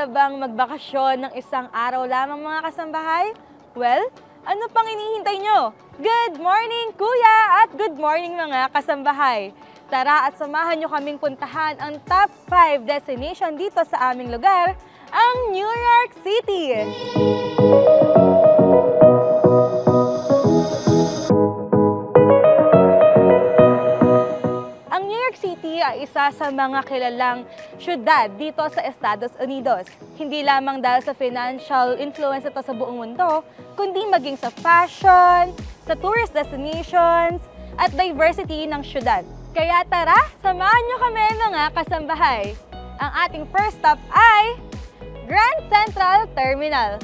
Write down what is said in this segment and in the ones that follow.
na bang magbakasyon ng isang araw lamang mga kasambahay? Well, ano pang hinihintay nyo? Good morning kuya at good morning mga kasambahay! Tara at samahan nyo kaming puntahan ang top 5 destination dito sa aming lugar, ang New York City! Ay isa sa mga kilalang syudad dito sa Estados Unidos. Hindi lamang dahil sa financial influence ito sa buong mundo, kundi maging sa fashion, sa tourist destinations, at diversity ng syudad. Kaya tara, samahan nyo kami mga kasambahay. Ang ating first stop ay Grand Central Terminal.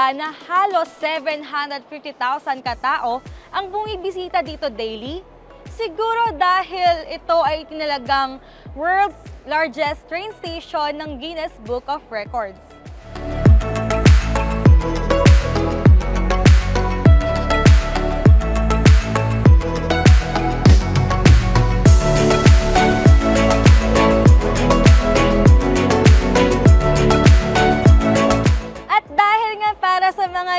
Na halos 750,000 katao ang bumibisita dito daily? Siguro dahil ito ay tinalagang world's largest train station ng Guinness Book of Records.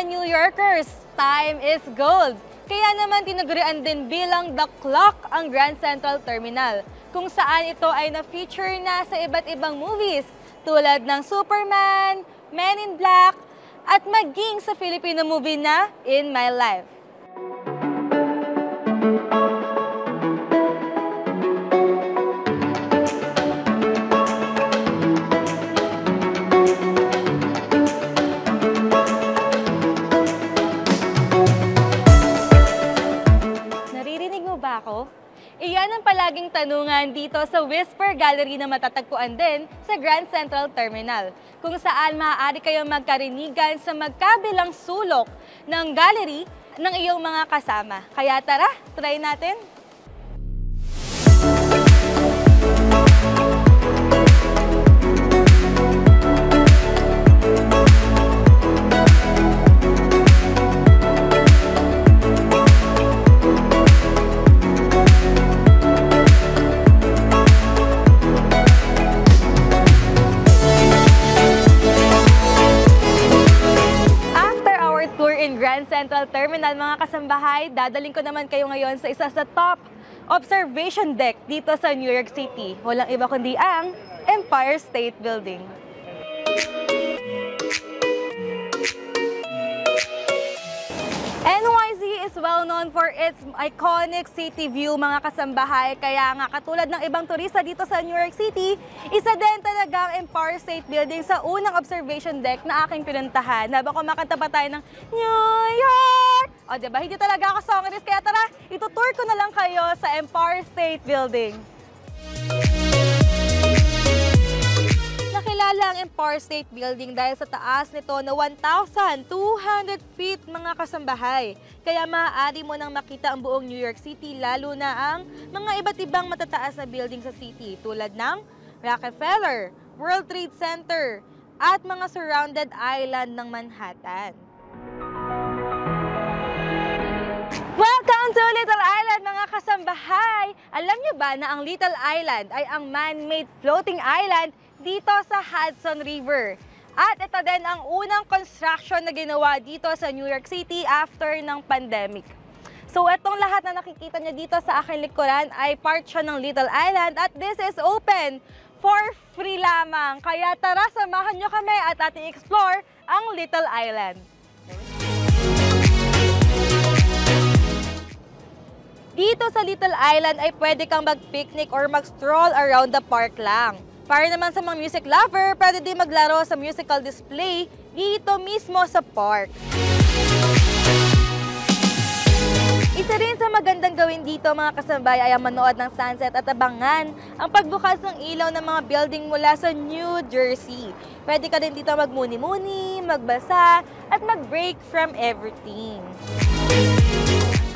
New Yorkers, time is gold. Kaya naman tinagurian din bilang The Clock ang Grand Central Terminal, kung saan ito ay na-feature na sa iba't ibang movies tulad ng Superman, Men in Black, at maging sa Filipino movie na In My Life. Iyan ang palaging tanungan dito sa Whisper Gallery na matatagpuan din sa Grand Central Terminal, kung saan maaari kayong magkarinigan sa magkabilang sulok ng gallery ng iyong mga kasama. Kaya tara, try natin! Central Terminal mga kasambahay, dadaling ko naman kayo ngayon sa isa sa top observation deck dito sa New York City. Walang iba kundi ang Empire State Building. NYC is well known for its iconic city view mga kasambahay, kaya nga katulad ng ibang turista dito sa New York City, isa din talaga ang Empire State Building sa unang observation deck na aking pinuntahan habang kumakanta pa tayo ng New York! O diba, hindi talaga ako songwriters, kaya tara, itutour ko na lang kayo sa Empire State Building. Nakilala ang Empire State Building dahil sa taas nito na 1,200 feet mga kasambahay. Kaya maaari mo nang makita ang buong New York City, lalo na ang mga iba't ibang matataas na building sa city tulad ng Rockefeller, World Trade Center at mga surrounded island ng Manhattan. Welcome to Little Island mga kasambahay! Alam niyo ba na ang Little Island ay ang man-made floating island dito sa Hudson River? At ito din ang unang construction na ginawa dito sa New York City after ng pandemic. So itong lahat na nakikita niyo dito sa aking likuran ay part siya ng Little Island at this is open for free lamang. Kaya tara, samahan niyo kami at ating explore ang Little Island. Dito sa Little Island ay pwede kang mag-picnic or mag-stroll around the park lang. Para naman sa mga music lover, pwede din maglaro sa musical display dito mismo sa park. Isa rin sa magandang gawin dito mga kasambay ay ang manood ng sunset at abangan ang pagbukas ng ilaw ng mga building mula sa New Jersey. Pwede ka din dito magmuni-muni, magbasa at mag-break from everything.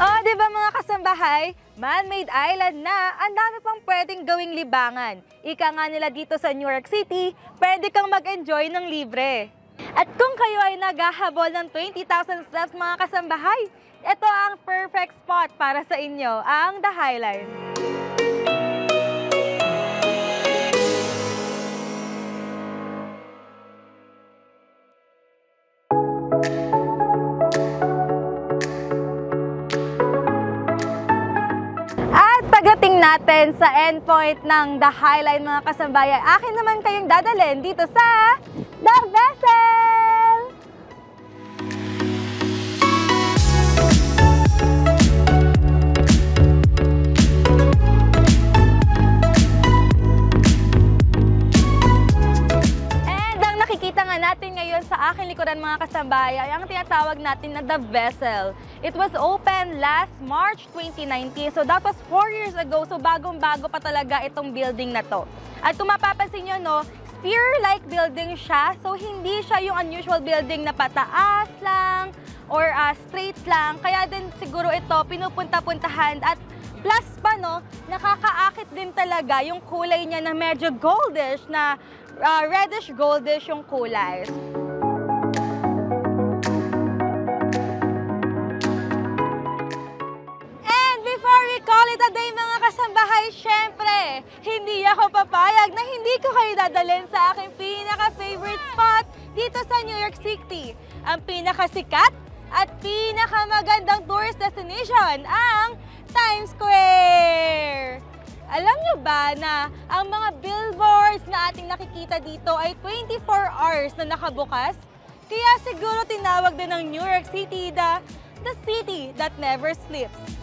Oh, di ba mga kasambahay? Man-made island na, ang dami pang pwedeng gawing libangan. Ika nga nila dito sa New York City, pwede kang mag-enjoy ng libre. At kung kayo ay naghahabol ng 20,000 steps mga kasambahay, ito ang perfect spot para sa inyo, ang The Highline. Pagdating natin sa endpoint ng The Highline mga kasambahay, akin naman kayong dadalhin dito sa The Vessel! And ang nakikita nga natin ngayon sa aking likuran mga kasambahay ay ang tinatawag natin na The Vessel. It was opened last March 2019. So that was 4 years ago. So bagong-bago pa talaga itong building na to. At kung mapapansin nyo, no, spear-like building siya. So hindi siya yung unusual building na pataas lang or straight lang. Kaya din siguro ito pinupunta-puntahan. At plus pa, no, nakakaakit din talaga yung kulay niya na medyo goldish, na reddish-goldish yung kulay. Siyempre, hindi ako papayag na hindi ko kayo dadalhin sa aking pinaka-favorite spot dito sa New York City. Ang pinakasikat at pinakamagandang tourist destination, ang Times Square. Alam niyo ba na ang mga billboards na ating nakikita dito ay 24 hours na nakabukas? Kaya siguro tinawag din ng New York City the city that never sleeps.